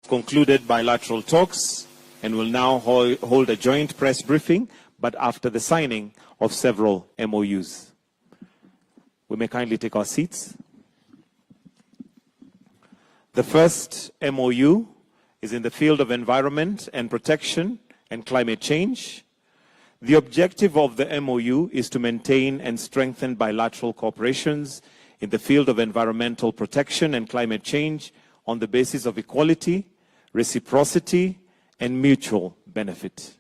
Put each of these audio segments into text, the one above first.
Concluded bilateral talks and will now hold a joint press briefing, but after the signing of several MOUs. We may kindly take our seats. The first MOU is in the field of environment and protection and climate change. The objective of the MOU is to maintain and strengthen bilateral cooperations in the field of environmental protection and climate change on the basis of equality, reciprocity, and mutual benefit.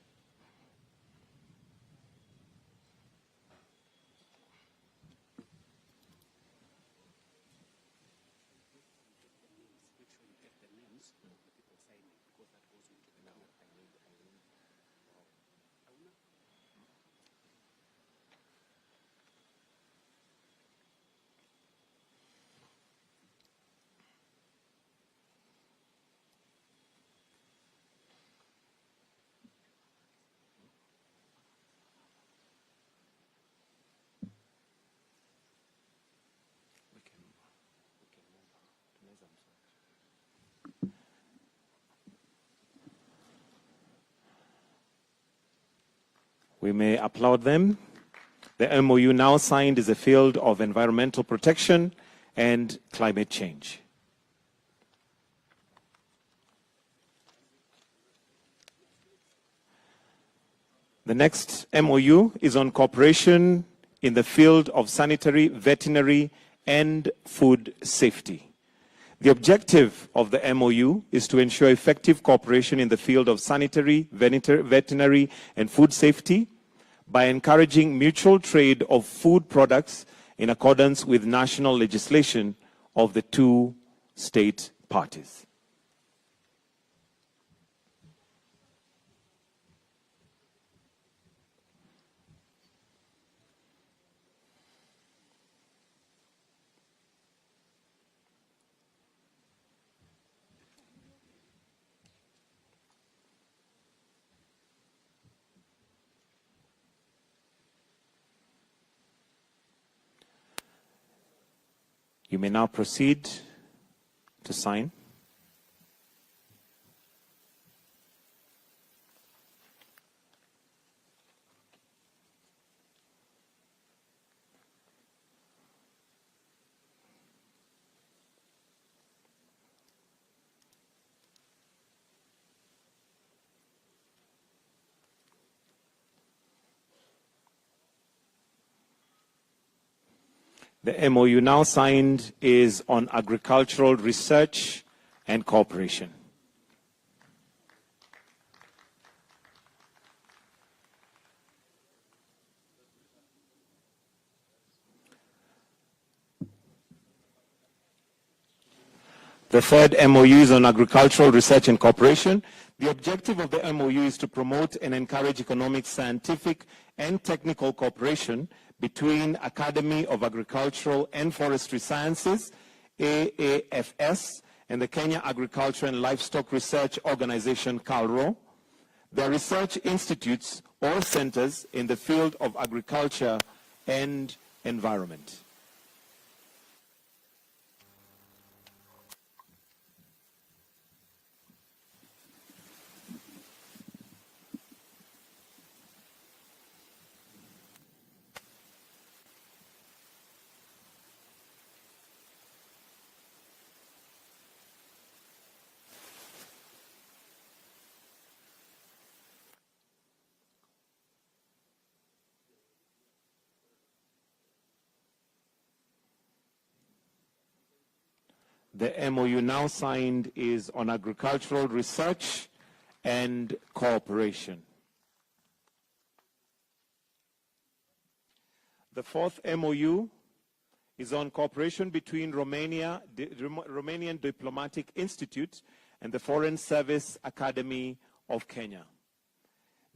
We may applaud them. The MOU now signed is the field of environmental protection and climate change. The next MOU is on cooperation in the field of sanitary, veterinary, and food safety. The objective of the MOU is to ensure effective cooperation in the field of sanitary, veterinary, and food safety by encouraging mutual trade of food products in accordance with national legislation of the two state parties. You may now proceed to sign. The MOU now signed is on agricultural research and cooperation. The third MOU is on agricultural research and cooperation. The objective of the MOU is to promote and encourage economic, scientific, and technical cooperation between Academy of Agricultural and Forestry Sciences, AAFS, and the Kenya Agriculture and Livestock Research Organization, KALRO, their research institutes or centers in the field of agriculture and environment. The MOU now signed is on agricultural research and cooperation. The fourth MOU is on cooperation between Romanian Diplomatic Institute and the Foreign Service Academy of Kenya.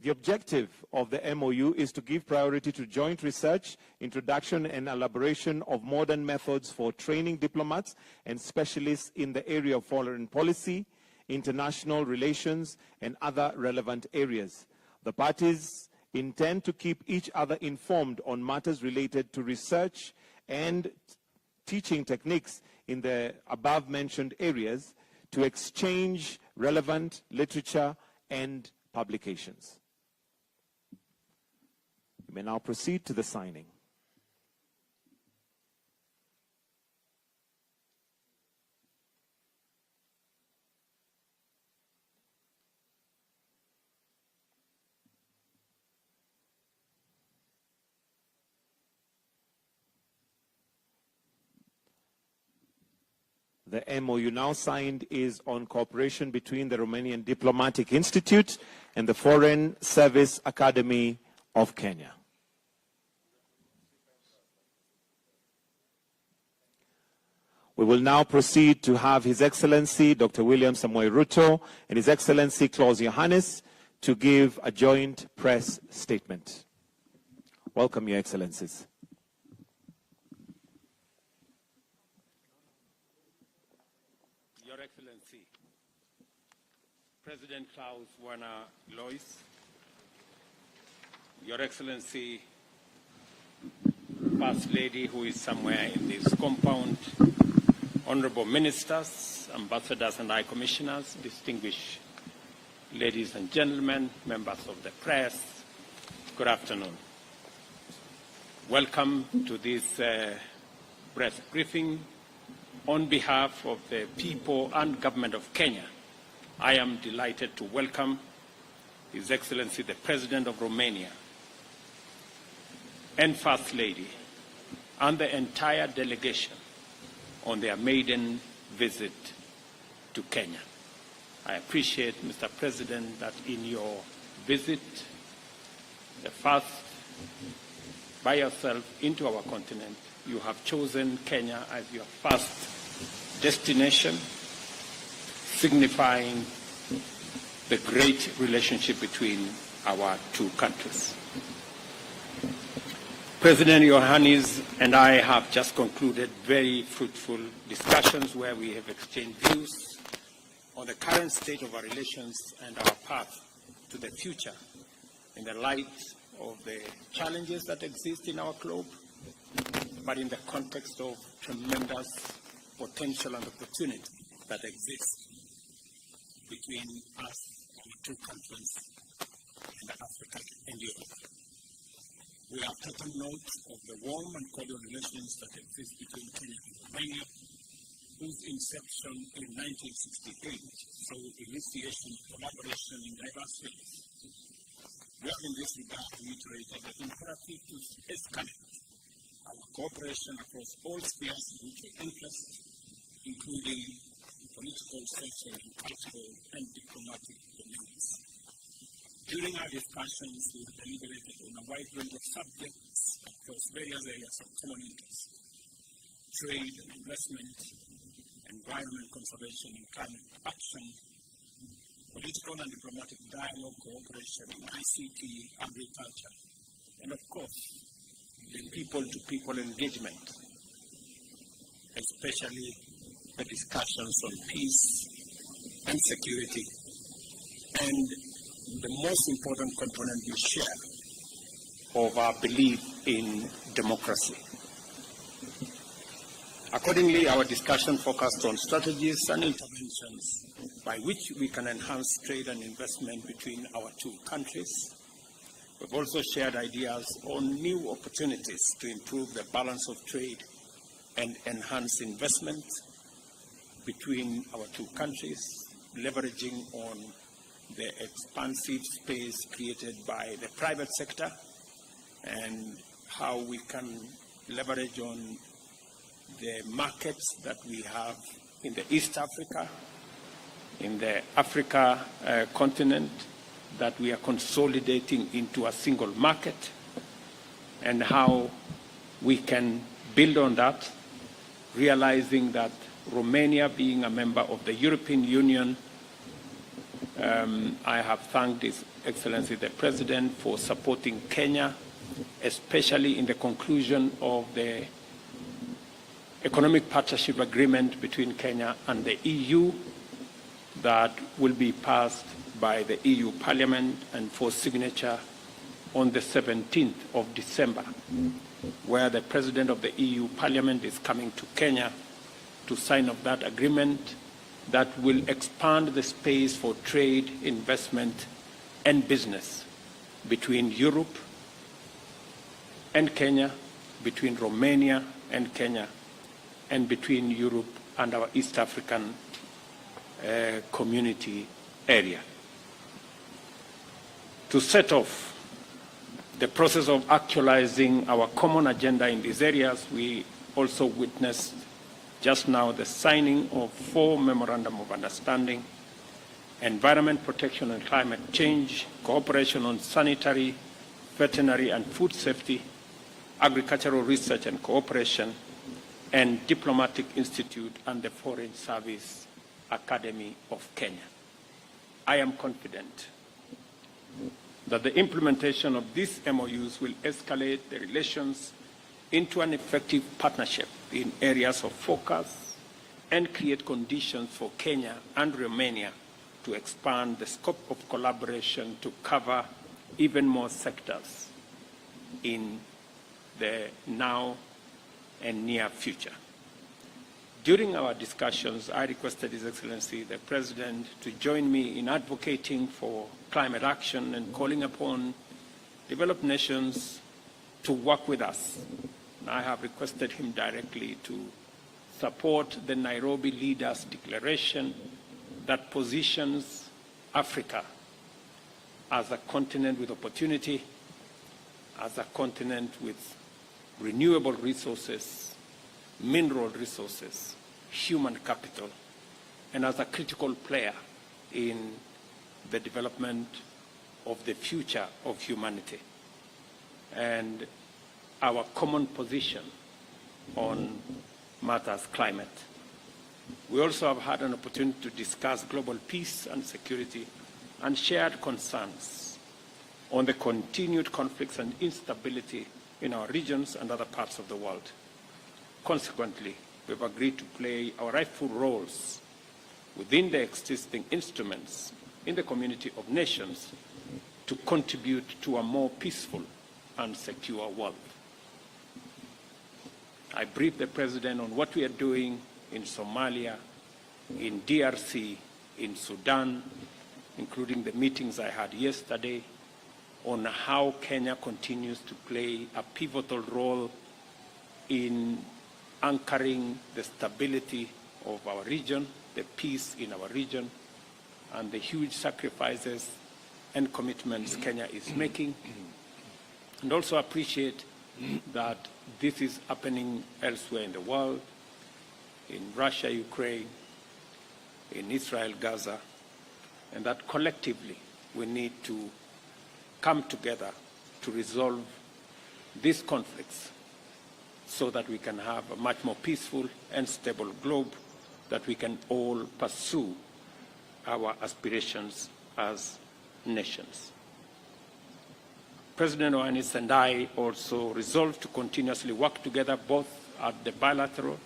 The objective of the MOU is to give priority to joint research, introduction and elaboration of modern methods for training diplomats and specialists in the area of foreign policy, international relations, and other relevant areas. The parties intend to keep each other informed on matters related to research and teaching techniques in the above-mentioned areas, to exchange relevant literature and publications. You may now proceed to the signing. The MOU now signed is on cooperation between the Romanian Diplomatic Institute and the Foreign Service Academy of Kenya. We will now proceed to have His Excellency Dr. William Samoei Ruto and His Excellency Klaus Johannes to give a joint press statement. Welcome, Your Excellencies. Your Excellency, President Klaus Werner Lois, Your Excellency, First Lady who is somewhere in this compound, Honorable Ministers, Ambassadors and High Commissioners, distinguished ladies and gentlemen, members of the press, good afternoon. Welcome to this press briefing. On behalf of the people and government of Kenya, I am delighted to welcome His Excellency the President of Romania and First Lady and the entire delegation on their maiden visit to Kenya. I appreciate, Mr. President, that in your visit, the first by yourself into our continent, you have chosen Kenya as your first destination, signifying the great relationship between our two countries. President Johannes and I have just concluded very fruitful discussions where we have exchanged views on the current state of our relations and our path to the future in the light of the challenges that exist in our globe, but in the context of tremendous potential and opportunity that exists between us, our two countries, and Africa and Europe. We have taken note of the warm and cordial relations that exist between Kenya and Romania, whose inception in 1968 saw initiation of collaboration in diverse fields. We have in this regard reiterated the imperative to escalate our cooperation across all spheres of mutual interest, including political, social, and cultural, and diplomatic domains. During our discussions, we deliberated on a wide range of subjects across various areas of common interest: trade and investment, environment conservation and climate action, political and diplomatic dialogue, cooperation in ICT, agriculture, and of course, the people-to-people engagement, especially the discussions on peace and security, and the most important component we share of our belief in democracy. Accordingly, our discussion focused on strategies and interventions by which we can enhance trade and investment between our two countries. We've also shared ideas on new opportunities to improve the balance of trade and enhance investment between our two countries, leveraging on the expansive space created by the private sector and how we can leverage on the markets that we have in the East Africa, in the Africa continent, that we are consolidating into a single market, and how we can build on that, realizing that Romania being a member of the European Union, I have thanked His Excellency the President for supporting Kenya, especially in the conclusion of the Economic Partnership Agreement between Kenya and the EU that will be passed by the EU Parliament and for signature on the 17th of December, where the President of the EU Parliament is coming to Kenya to sign off that agreement that will expand the space for trade, investment, and business between Europe and Kenya, between Romania and Kenya, and between Europe and our East African community area. To set off the process of actualizing our common agenda in these areas, we also witnessed just now the signing of 4 memorandum of understanding: environment protection and climate change, cooperation on sanitary, veterinary and food safety, agricultural research and cooperation, and Diplomatic Institute and the Foreign Service Academy of Kenya. I am confident that the implementation of these MOUs will escalate the relations into an effective partnership in areas of focus and create conditions for Kenya and Romania to expand the scope of collaboration to cover even more sectors in the now and near future. During our discussions, I requested His Excellency the President to join me in advocating for climate action and calling upon developed nations to work with us. I have requested him directly to support the Nairobi Leaders' Declaration that positions Africa as a continent with opportunity, as a continent with renewable resources, mineral resources, human capital, and as a critical player in the development of the future of humanity. And our common position on matters climate. We also have had an opportunity to discuss global peace and security and shared concerns on the continued conflicts and instability in our regions and other parts of the world. Consequently, we've agreed to play our rightful roles within the existing instruments in the community of nations to contribute to a more peaceful and secure world. I briefed the President on what we are doing in Somalia, in DRC, in Sudan, including the meetings I had yesterday, on how Kenya continues to play a pivotal role in anchoring the stability of our region, the peace in our region, and the huge sacrifices and commitments Kenya is making, and also appreciate that this is happening elsewhere in the world, in Russia, Ukraine, in Israel, Gaza, and that collectively we need to come together to resolve these conflicts so that we can have a much more peaceful and stable globe, that we can all pursue our aspirations as nations. President Iohannis and I also resolved to continuously work together both at the bilateral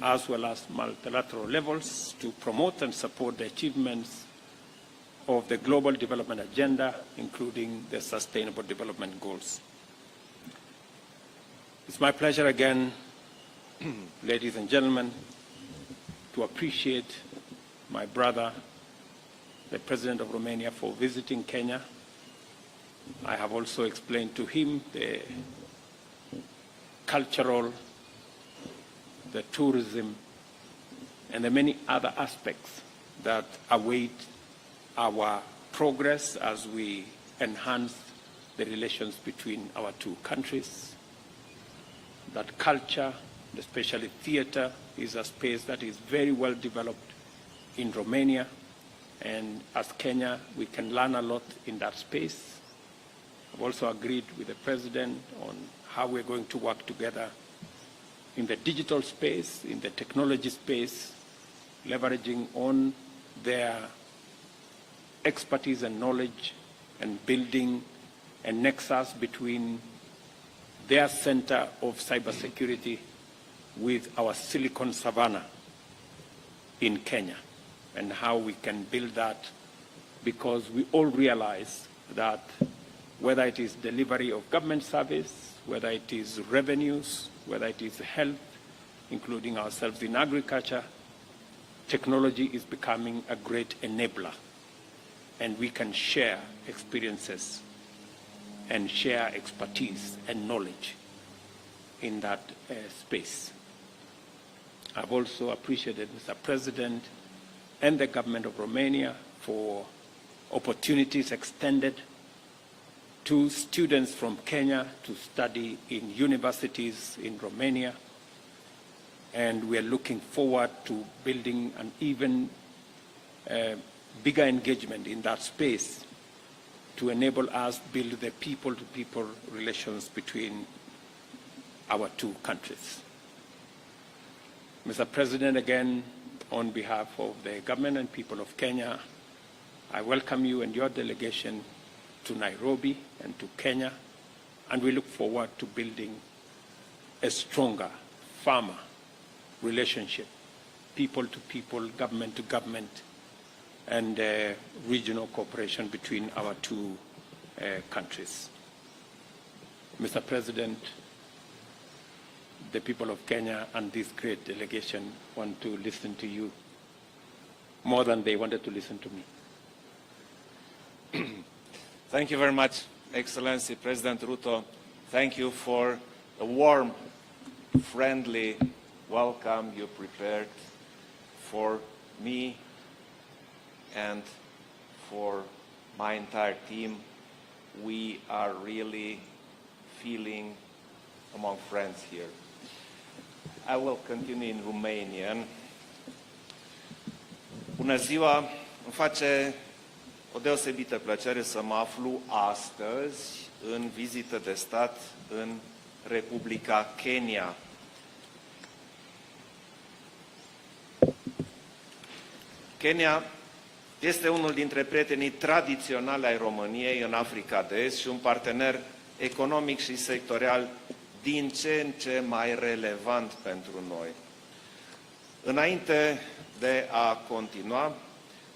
as well as multilateral levels to promote and support the achievements of the Global Development Agenda, including the Sustainable Development Goals. It's my pleasure again, ladies and gentlemen, to appreciate my brother, the President of Romania, for visiting Kenya. I have also explained to him the cultural, the tourism, and the many other aspects that await our progress as we enhance the relations between our two countries. That culture, especially theater, is a space that is very well developed in Romania, and as Kenya, we can learn a lot in that space. I've also agreed with the President on how we're going to work together in the digital space, in the technology space, leveraging on their expertise and knowledge and building a nexus between their center of cybersecurity with our Silicon Savannah in Kenya, and how we can build that, because we all realize that whether it is delivery of government service, whether it is revenues, whether it is health, including ourselves in agriculture, technology is becoming a great enabler, and we can share experiences and share expertise and knowledge in that space. I've also appreciated Mr. President and the government of Romania for opportunities extended to students from Kenya to study in universities in Romania. And we are looking forward to building an even bigger engagement in that space to enable us to build the people-to-people relations between our two countries. Mr. President, again, on behalf of the government and people of Kenya, I welcome you and your delegation to Nairobi and to Kenya, and we look forward to building a stronger, firmer relationship, people to people, government to government, and regional cooperation between our two countries. Mr. President, the people of Kenya and this great delegation want to listen to you more than they wanted to listen to me. Thank you very much, Excellency President Ruto. Thank you for the warm, friendly welcome you prepared for me and for my entire team. We are really feeling among friends here. I will continue in Romanian. Bună ziua! Îmi face o deosebită plăcere să mă aflu astăzi în vizită de stat în Republica Kenya. Kenya este unul dintre prietenii tradiționali ai României în Africa de Est și un partener economic și sectorial din ce în ce mai relevant pentru noi. Înainte de a continua,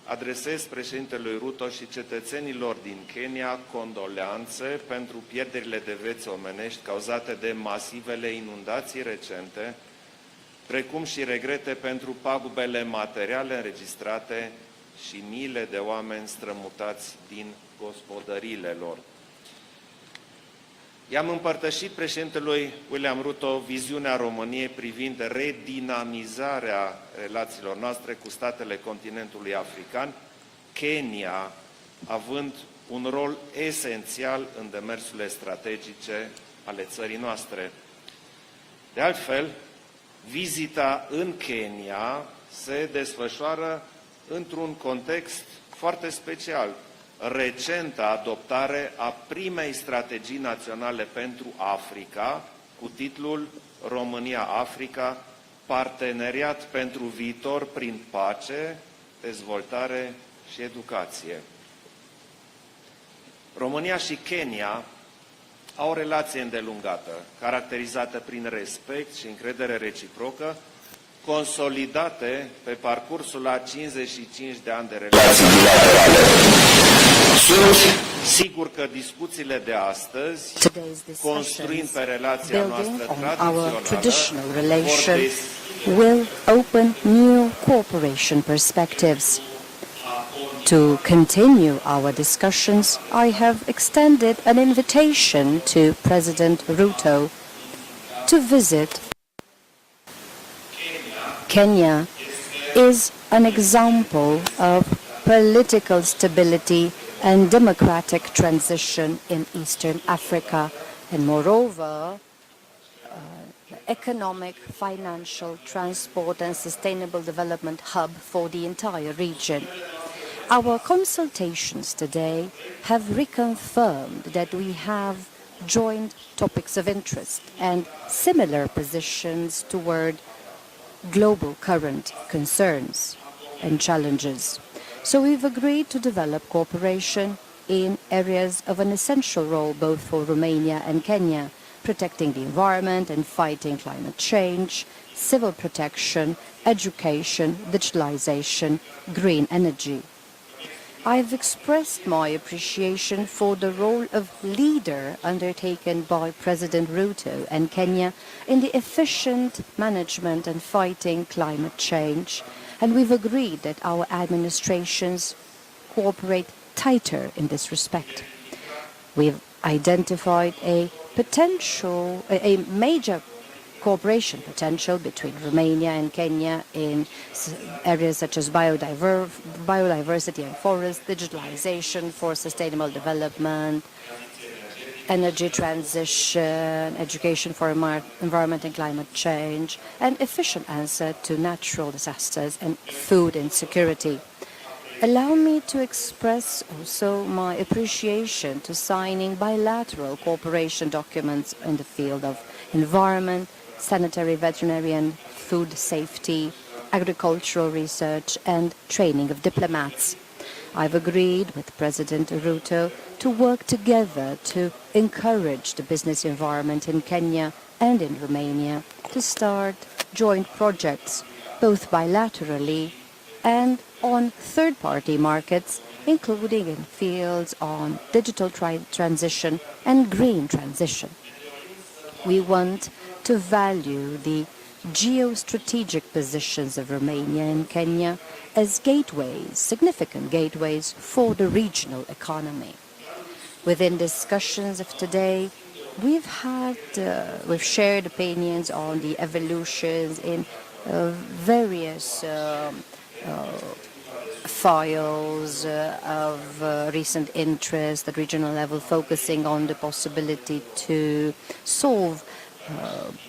adresez președintelui Ruto și cetățenilor din Kenya condoleanțe pentru pierderile de vieți omenești cauzate de masivele inundații recente, precum și regrete pentru pagubele materiale înregistrate și miile de oameni strămutați din gospodăriile lor. I-am împărtășit președintelui William Ruto viziunea României privind redinamizarea relațiilor noastre cu statele continentului african, Kenya având un rol esențial în demersurile strategice ale țării noastre. De altfel, vizita în Kenya se desfășoară într-un context foarte special. Recenta adoptare a primei strategii naționale pentru Africa, cu titlul România-Africa, parteneriat pentru viitor prin pace, dezvoltare și educație. România și Kenya au o relație îndelungată, caracterizată prin respect și încredere reciprocă, consolidate pe parcursul a 55 de ani de relații bilaterale. Sunt sigur că discuțiile de astăzi, construind pe relația noastră tradițională, will open new cooperation perspectives. To continue our discussions, I have extended an invitation to President Ruto to visit Kenya. Is an example of political stability and democratic transition in Eastern Africa, and moreover, economic, financial, transport and sustainable development hub for the entire region. Our consultations today have reconfirmed that we have joint topics of interest and similar positions toward global current concerns and challenges. So we've agreed to develop cooperation in areas of an essential role both for Romania and Kenya, protecting the environment and fighting climate change, civil protection, education, digitalization, green energy. I've expressed my appreciation for the role of leader undertaken by President Ruto and Kenya in the efficient management and fighting climate change, and we've agreed that our administrations cooperate tighter in this respect. We've identified a major cooperation potential between Romania and Kenya in areas such as biodiversity and forest, digitalization for sustainable development, energy transition, education for environment and climate change, and efficient answer to natural disasters and food insecurity. Allow me to express also my appreciation to signing bilateral cooperation documents in the field of environment, sanitary, veterinary and food safety, agricultural research and training of diplomats. I've agreed with President Ruto to work together to encourage the business environment in Kenya and in Romania to start joint projects, both bilaterally and on third-party markets, including in fields on digital transition and green transition. We want to value the geostrategic positions of Romania and Kenya as gateways, significant gateways for the regional economy. Within discussions of today, we've shared opinions on the evolutions in various files of recent interest at regional level, focusing on the possibility to solve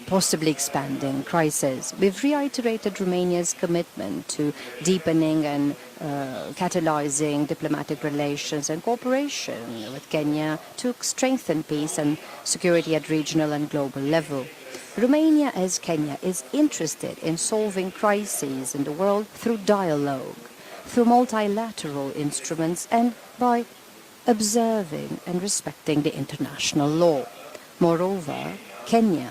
possibly expanding crisis. We've reiterated Romania's commitment to deepening and catalyzing diplomatic relations and cooperation with Kenya to strengthen peace and security at regional and global level. Romania, as Kenya, is interested in solving crises in the world through dialogue, through multilateral instruments, and by observing and respecting the international law. Moreover, Kenya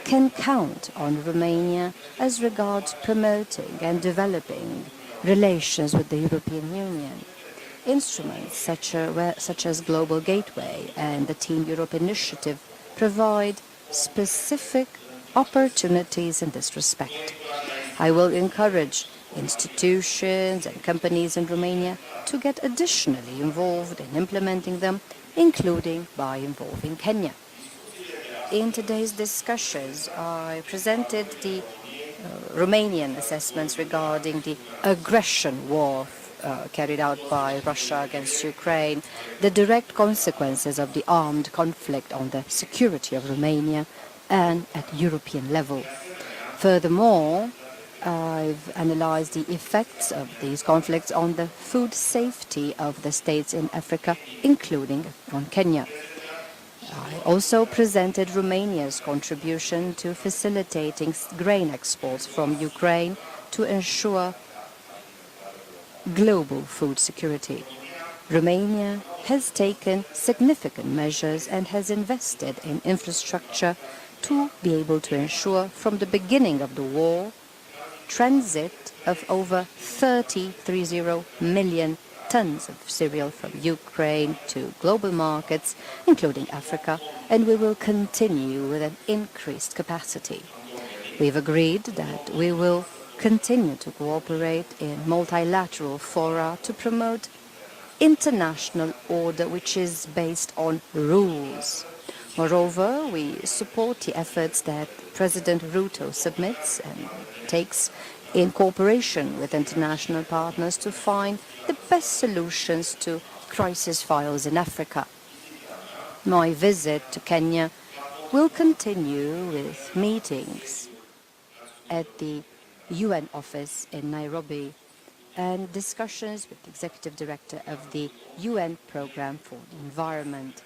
can count on Romania as regards promoting and developing relations with the European Union. Instruments such as Global Gateway and the Team Europe initiative provide specific opportunities in this respect. I will encourage institutions and companies in Romania to get additionally involved in implementing them, including by involving Kenya. In today's discussions, I presented the Romanian assessments regarding the aggression war carried out by Russia against Ukraine, the direct consequences of the armed conflict on the security of Romania and at European level. Furthermore, I've analyzed the effects of these conflicts on the food safety of the states in Africa, including on Kenya. I also presented Romania's contribution to facilitating grain exports from Ukraine to ensure global food security. Romania has taken significant measures and has invested in infrastructure to be able to ensure from the beginning of the war transit of over 30 million tons of cereal from Ukraine to global markets, including Africa, and we will continue with an increased capacity. We've agreed that we will continue to cooperate in multilateral fora to promote international order which is based on rules. Moreover, we support the efforts that President Ruto submits and takes in cooperation with international partners to find the best solutions to crisis files in Africa. My visit to Kenya will continue with meetings at the UN office in Nairobi and discussions with the Executive Director of the UN Programme for the Environment.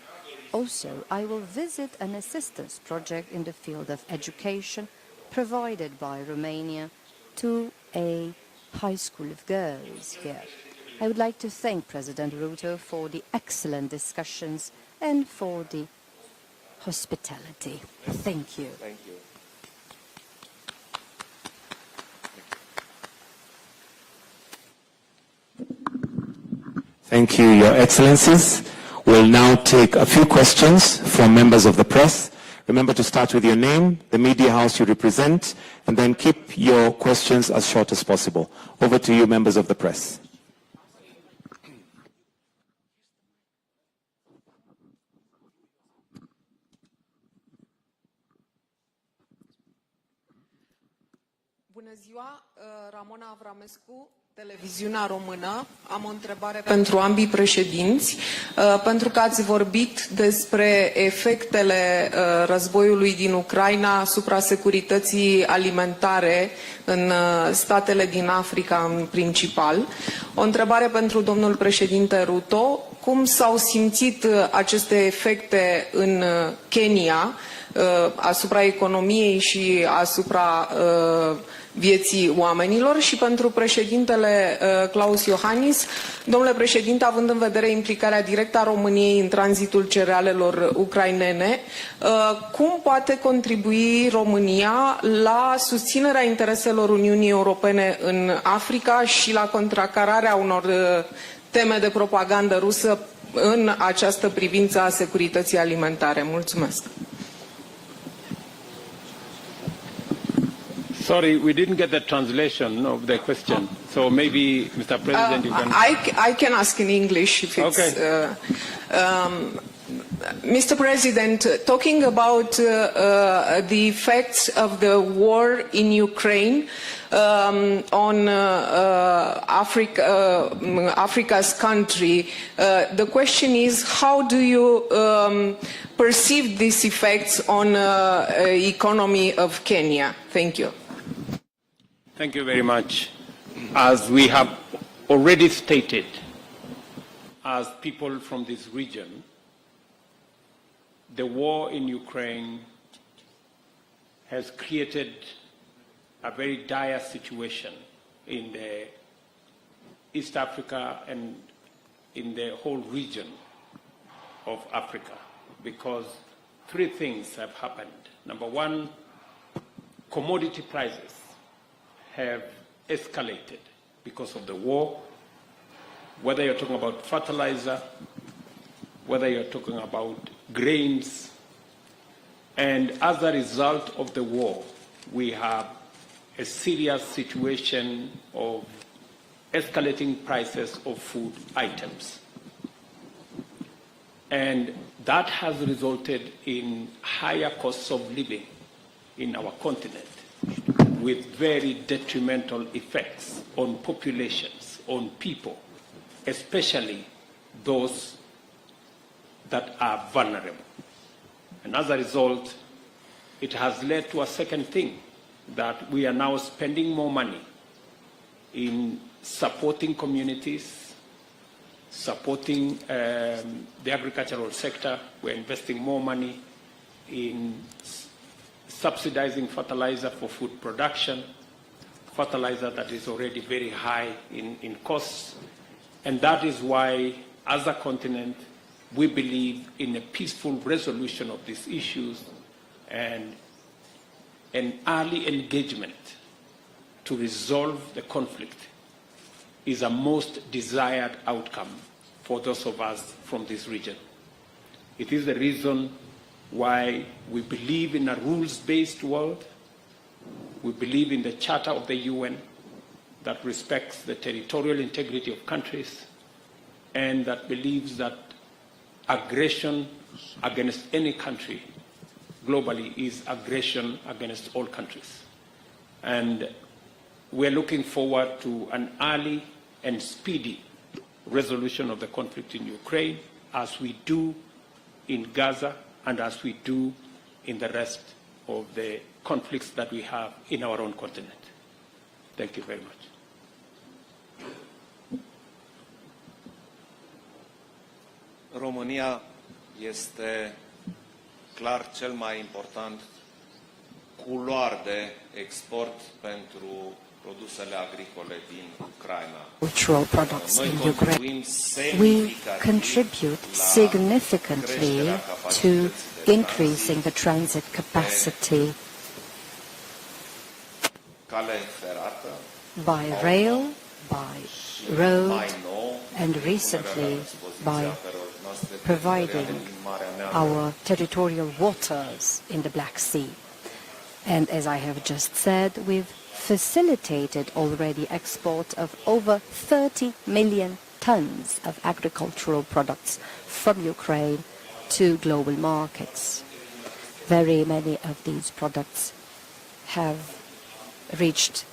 Also, I will visit an assistance project in the field of education provided by Romania to a high school of girls here. I would like to thank President Ruto for the excellent discussions and for the hospitality. Thank you. Thank you. Thank you, Your Excellencies. We'll now take a few questions from members of the press Remember to start with your name, the media house you represent, and then keep your questions as short as possible. Over to you, members of the press. Bună ziua, Ramona Avramescu, Televiziunea Română. Am o întrebare pentru ambii președinți, pentru că ați vorbit despre efectele războiului din Ucraina asupra securității alimentare în statele din Africa în principal. O întrebare pentru domnul președinte Ruto. Cum s-au simțit aceste efecte în Kenya asupra economiei și asupra vieții oamenilor? Și pentru președintele Klaus Iohannis, domnule președinte, având în vedere implicarea directă a României în tranzitul cerealelor ucrainene, cum poate contribui România la susținerea intereselor Uniunii Europene în Africa și la contracararea unor teme de propagandă rusă în această privință a securității alimentare? Mulțumesc. Sorry, we didn't get the translation of the question. So maybe, Mr. President, you can... I can ask in English if it's... Okay. Mr. President, talking about the effects of the war in Ukraine on Africa's country, the question is, how do you perceive these effects on the economy of Kenya? Thank you. Thank you very much. As we have already stated, as people from this region, the war in Ukraine has created a very dire situation in the East Africa and in the whole region of Africa, because three things have happened. Number one, commodity prices have escalated because of the war, whether you're talking about fertilizer, whether you're talking about grains, and as a result of the war, we have a serious situation of escalating prices of food items. And that has resulted in higher costs of living in our continent, with very detrimental effects on populations, on people, especially those that are vulnerable. And as a result, it has led to a second thing, that we are now spending more money in supporting communities, supporting the agricultural sector. We're investing more money in subsidizing fertilizer for food production, fertilizer that is already very high in costs. And that is why, as a continent, we believe in a peaceful resolution of these issues and an early engagement to resolve the conflict is a most desired outcome for those of us from this region. It is the reason why we believe in a rules-based world. We believe in the Charter of the UN that respects the territorial integrity of countries and that believes that aggression against any country globally is aggression against all countries. And we're looking forward to an early and speedy resolution of the conflict in Ukraine, as we do in Gaza and as we do in the rest of the conflicts that we have in our own continent. Thank you very much. România este clar cel mai important culoar de export pentru produsele agricole din Ucraina. Cultural products in Ukraine. We contribute significantly to increasing the transit capacity Cale ferată, by rail, by road, and recently by providing our territorial waters in the Black Sea. And as I have just said, we've facilitated already export of over 30 million tons of agricultural products from Ukraine to global markets. Very many of these products have reached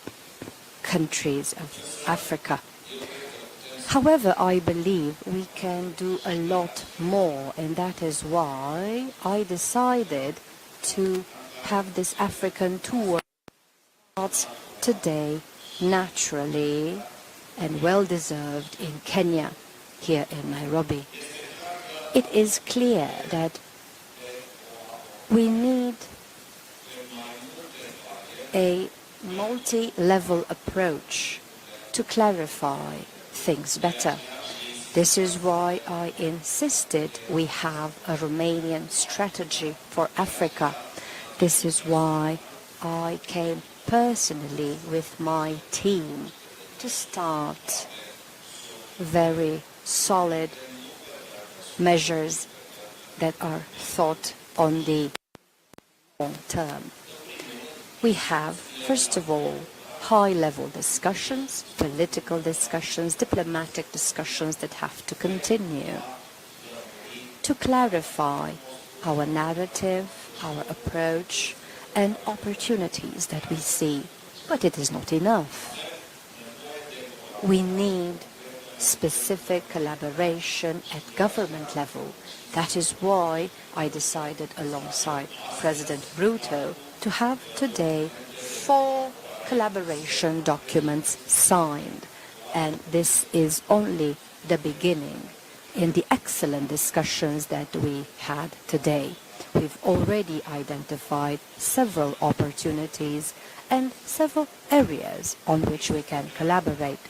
countries of Africa. However, I believe we can do a lot more, and that is why I decided to have this African tour starts today naturally and well-deserved in Kenya, here in Nairobi. It is clear that we need a multi-level approach to clarify things better. This is why I insisted we have a Romanian strategy for Africa. This is why I came personally with my team to start very solid measures that are thought on the long term. We have, first of all, high-level discussions, political discussions, diplomatic discussions that have to continue to clarify our narrative, our approach, and opportunities that we see. But it is not enough. We need specific collaboration at government level. That is why I decided alongside President Ruto to have today 4 collaboration documents signed. And this is only the beginning in the excellent discussions that we had today. We've already identified several opportunities and several areas on which we can collaborate.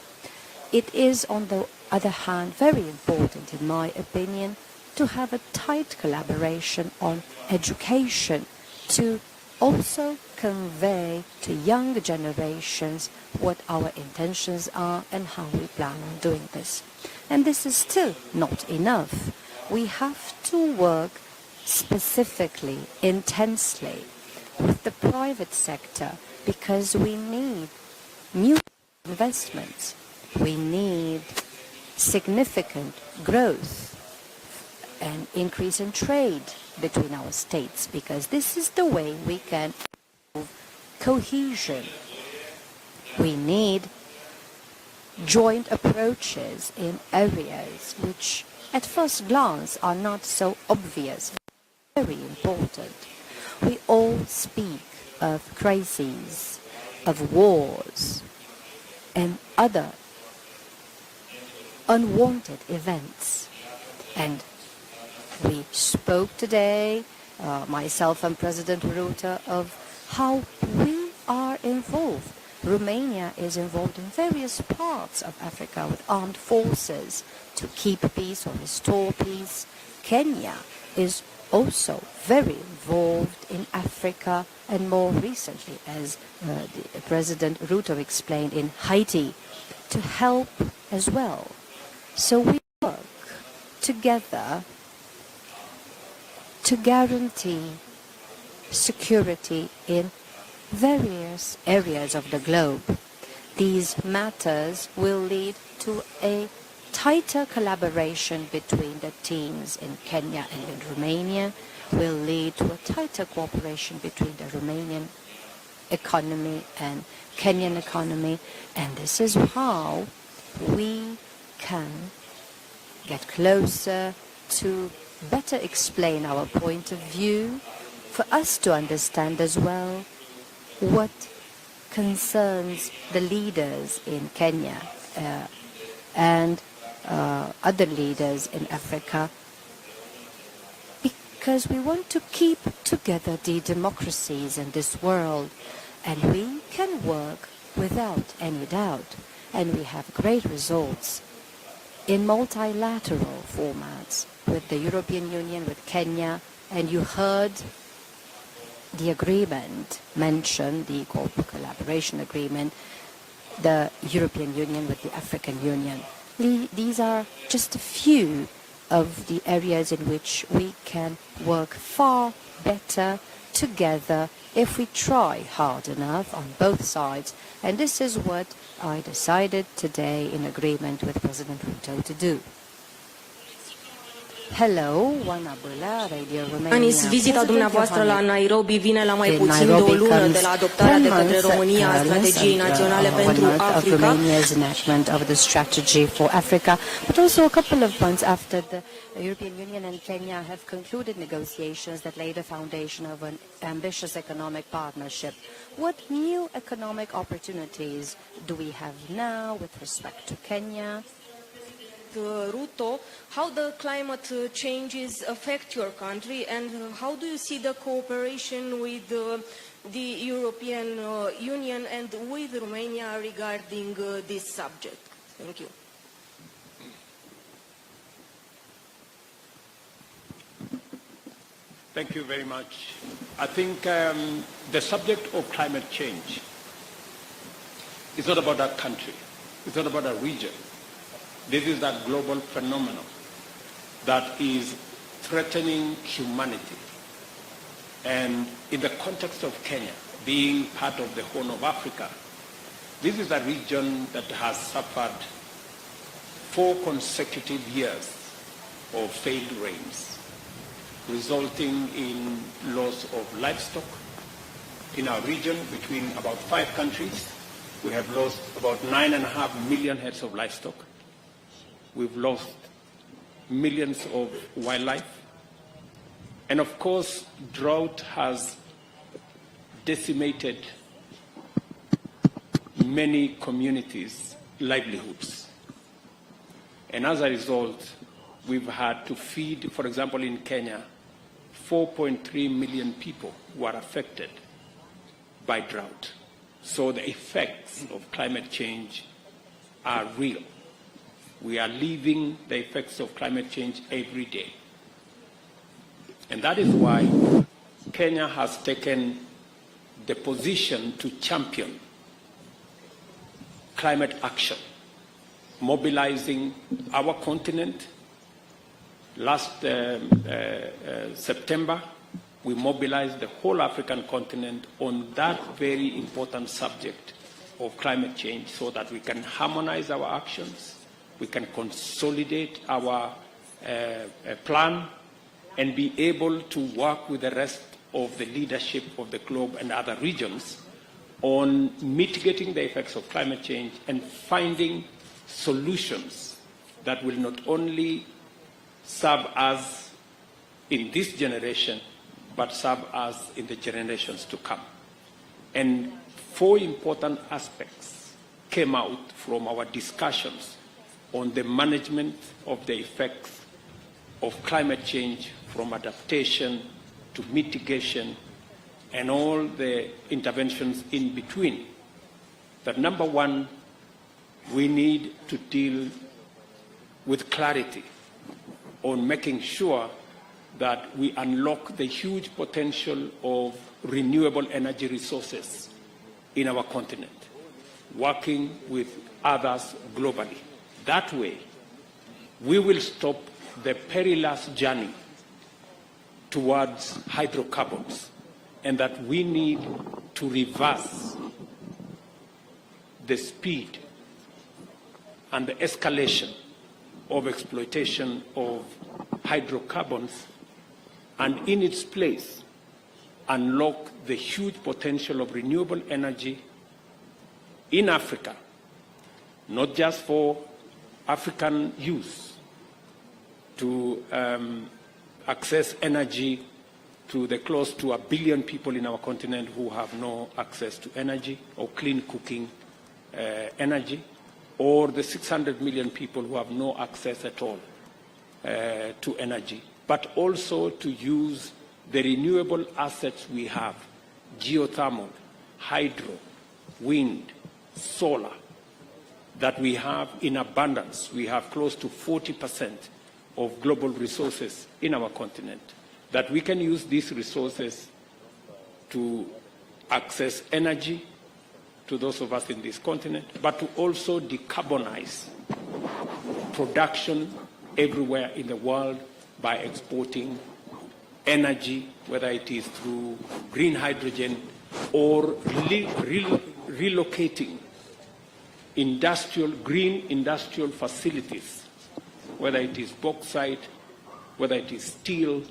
It is, on the other hand, very important, in my opinion, to have a tight collaboration on education, to also convey to young generations what our intentions are and how we plan on doing this. And this is still not enough. We have to work specifically, intensely, with the private sector, because we need new investments. We need significant growth and increase in trade between our states, because this is the way we can improve cohesion. We need joint approaches in areas which at first glance are not so obvious, very important. We all speak of crises, of wars, and other unwanted events. And we spoke today, myself and President Ruto, of how we are involved. Romania is involved in various parts of Africa with armed forces to keep peace or restore peace. Kenya is also very involved in Africa, and more recently, as President Ruto explained, in Haiti, to help as well. So we work together to guarantee security in various areas of the globe. These matters will lead to a tighter collaboration between the teams in Kenya and in Romania, will lead to a tighter cooperation between the Romanian economy and Kenyan economy, and this is how we can get closer to better explain our point of view, for us to understand as well what concerns the leaders in Kenya and other leaders in Africa, because we want to keep together the democracies in this world, and we can work without any doubt, and we have great results in multilateral formats with the European Union, with Kenya, and you heard the agreement mentioned, the collaboration agreement, the European Union with the African Union. These are just a few of the areas in which we can work far better together if we try hard enough on both sides. And this is what I decided today in agreement with President Ruto to do. Hello, Oana Bula, Radio Romania. Vizita dumneavoastră la Nairobi vine la mai puțin de o lună de la adoptarea de către România a strategiei naționale pentru Africa. Romania's enactment of the strategy for Africa, but also a couple of months after the European Union and Kenya have concluded negotiations that lay the foundation of an ambitious economic partnership. What new economic opportunities do we have now with respect to Kenya? Ruto, how the climate changes affect your country, and how do you see the cooperation with the European Union and with Romania regarding this subject? Thank you. Thank you very much. I think the subject of climate change is not about that country. It's not about a region. This is that global phenomenon that is threatening humanity. And in the context of Kenya, being part of the Horn of Africa, this is a region that has suffered 4 consecutive years of failed rains, resulting in loss of livestock. In our region, between about 5 countries, we have lost about 9.5 million heads of livestock. We've lost millions of wildlife. And of course, drought has decimated many communities' livelihoods. And as a result, we've had to feed, for example, in Kenya, 4.3 million people who are affected by drought. So the effects of climate change are real. We are living the effects of climate change every day. And that is why Kenya has taken the position to champion climate action, mobilizing our continent. Last September, we mobilized the whole African continent on that very important subject of climate change so that we can harmonize our actions, we can consolidate our plan, and be able to work with the rest of the leadership of the globe and other regions on mitigating the effects of climate change and finding solutions that will not only serve us in this generation, but serve us in the generations to come. And 4 important aspects came out from our discussions on the management of the effects of climate change, from adaptation to mitigation and all the interventions in between. That number 1, we need to deal with clarity on making sure that we unlock the huge potential of renewable energy resources in our continent, working with others globally. That way, we will stop the perilous journey towards hydrocarbons, and that we need to reverse the speed and the escalation of exploitation of hydrocarbons, and in its place, unlock the huge potential of renewable energy in Africa, not just for African use, to access energy to the close to 1 billion people in our continent who have no access to energy or clean cooking energy, or the 600 million people who have no access at all to energy, but also to use the renewable assets we have, geothermal, hydro, wind, solar, that we have in abundance. We have close to 40% of global resources in our continent, that we can use these resources to access energy to those of us in this continent, but to also decarbonize production everywhere in the world by exporting energy, whether it is through green hydrogen or relocating green industrial facilities, whether it is bauxite, whether it is steel,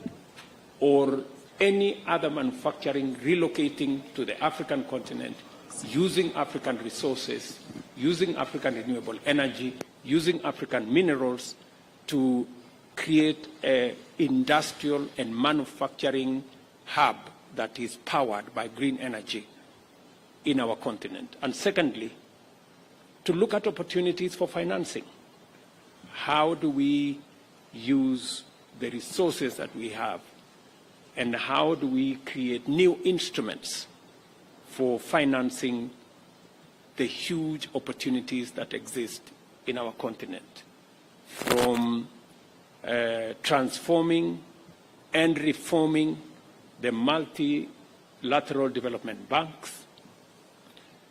or any other manufacturing, relocating to the African continent, using African resources, using African renewable energy, using African minerals to create an industrial and manufacturing hub that is powered by green energy in our continent. And secondly, to look at opportunities for financing. How do we use the resources that we have, and how do we create new instruments for financing the huge opportunities that exist in our continent, from transforming and reforming the multilateral development banks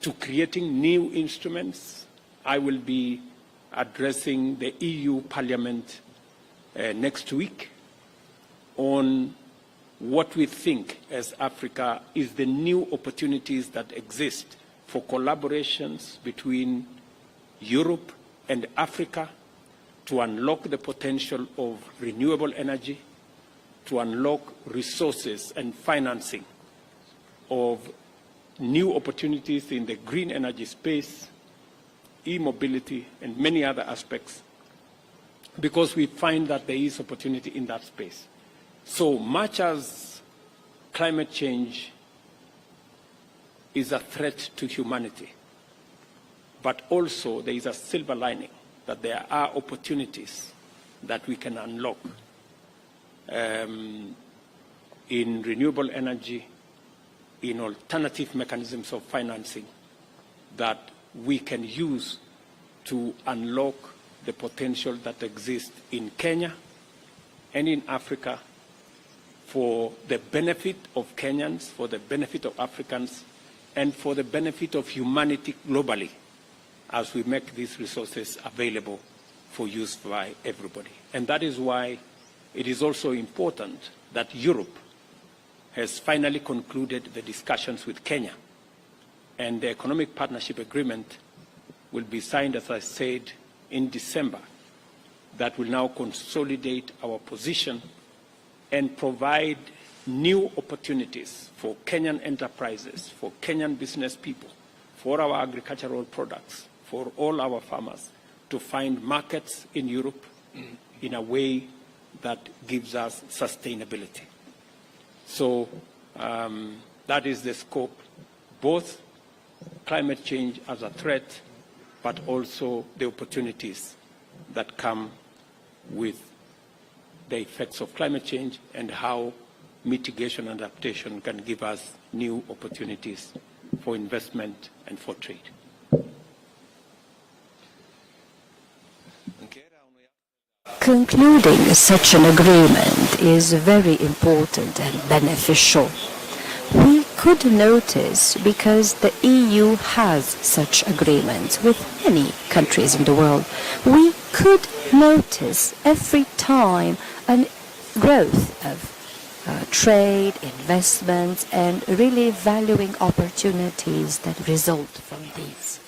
to creating new instruments. I will be addressing the EU Parliament next week on what we think as Africa is the new opportunities that exist for collaborations between Europe and Africa to unlock the potential of renewable energy, to unlock resources and financing of new opportunities in the green energy space, e-mobility, and many other aspects, because we find that there is opportunity in that space. So much as climate change is a threat to humanity, but also there is a silver lining that there are opportunities that we can unlock in renewable energy, in alternative mechanisms of financing that we can use to unlock the potential that exists in Kenya and in Africa for the benefit of Kenyans, for the benefit of Africans, and for the benefit of humanity globally as we make these resources available for use by everybody. And that is why it is also important that Europe has finally concluded the discussions with Kenya, and the Economic Partnership Agreement will be signed, as I said, in December. That will now consolidate our position and provide new opportunities for Kenyan enterprises, for Kenyan business people, for our agricultural products, for all our farmers to find markets in Europe in a way that gives us sustainability. So that is the scope, both climate change as a threat, but also the opportunities that come with the effects of climate change and how mitigation and adaptation can give us new opportunities for investment and for trade. Concluding such an agreement is very important and beneficial. We could notice, because the EU has such agreements with many countries in the world, we could notice every time a growth of trade, investments, and really valuing opportunities that result from these.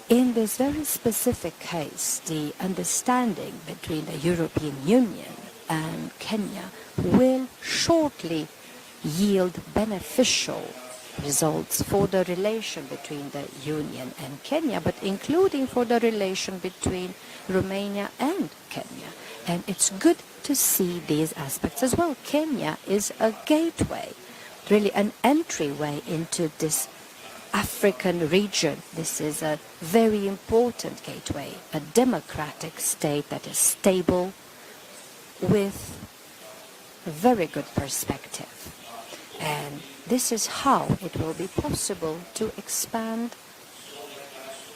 In this very specific case, the understanding between the European Union and Kenya will shortly yield beneficial results for the relation between the Union and Kenya, but including for the relation between Romania and Kenya. And it's good to see these aspects as well. Kenya is a gateway, really an entryway into this African region. This is a very important gateway, a democratic state that is stable with a very good perspective. And this is how it will be possible to expand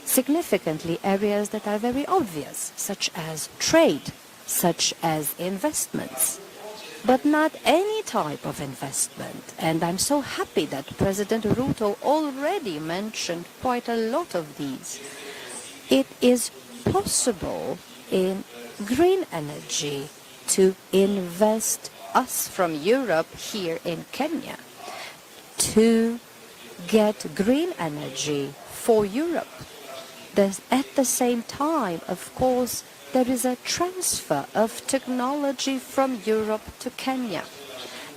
significantly areas that are very obvious, such as trade, such as investments, but not any type of investment. And I'm so happy that President Ruto already mentioned quite a lot of these. It is possible in green energy, to invest us from Europe here in Kenya, to get green energy for Europe. At the same time, of course, there is a transfer of technology from Europe to Kenya.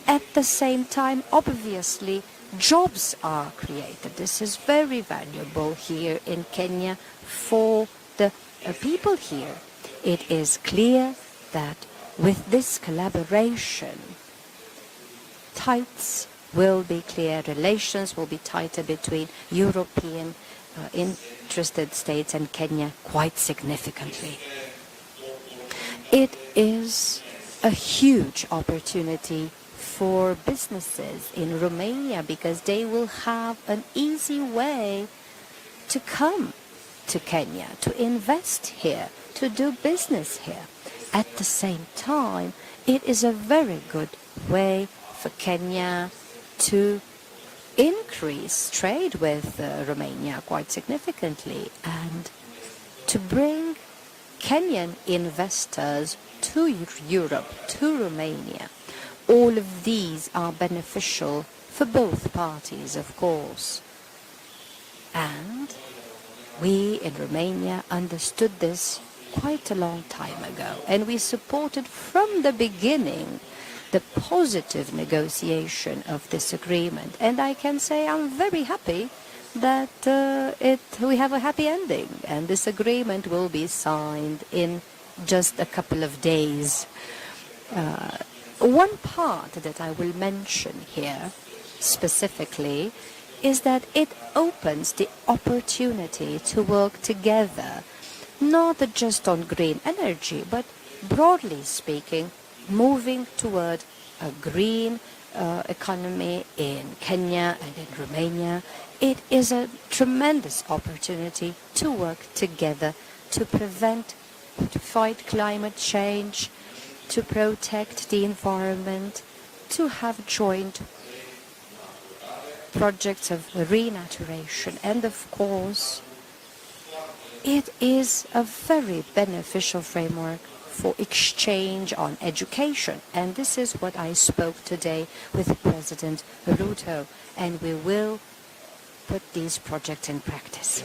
At the same time, obviously, jobs are created. This is very valuable here in Kenya for the people here. It is clear that with this collaboration, relations will be tighter between European interested states and Kenya quite significantly. It is a huge opportunity for businesses in Romania because they will have an easy way to come to Kenya, to invest here, to do business here. At the same time, it is a very good way for Kenya to increase trade with Romania quite significantly and to bring Kenyan investors to Europe, to Romania. All of these are beneficial for both parties, of course. And we in Romania understood this quite a long time ago, and we supported from the beginning the positive negotiation of this agreement. And I can say I'm very happy that we have a happy ending, and this agreement will be signed in just a couple of days. One part that I will mention here specifically is that it opens the opportunity to work together, not just on green energy, but broadly speaking, moving toward a green economy in Kenya and in Romania. It is a tremendous opportunity to work together to fight climate change, to protect the environment, to have joint projects of renaturation. And of course, it is a very beneficial framework for exchange on education. And this is what I spoke today with President Ruto, and we will put these projects in practice.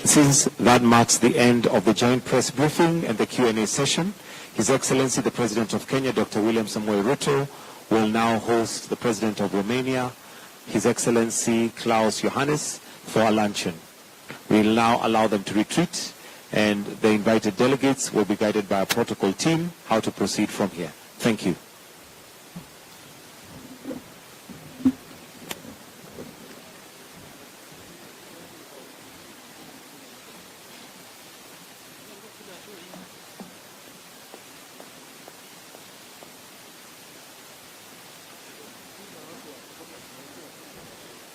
Since that marks the end of the joint press briefing and the Q&A session, His Excellency the President of Kenya, Dr. William Samoei Ruto, will now host the President of Romania, His Excellency Klaus Johannes, for a luncheon. We will now allow them to retreat, and the invited delegates will be guided by a protocol team how to proceed from here. Thank you.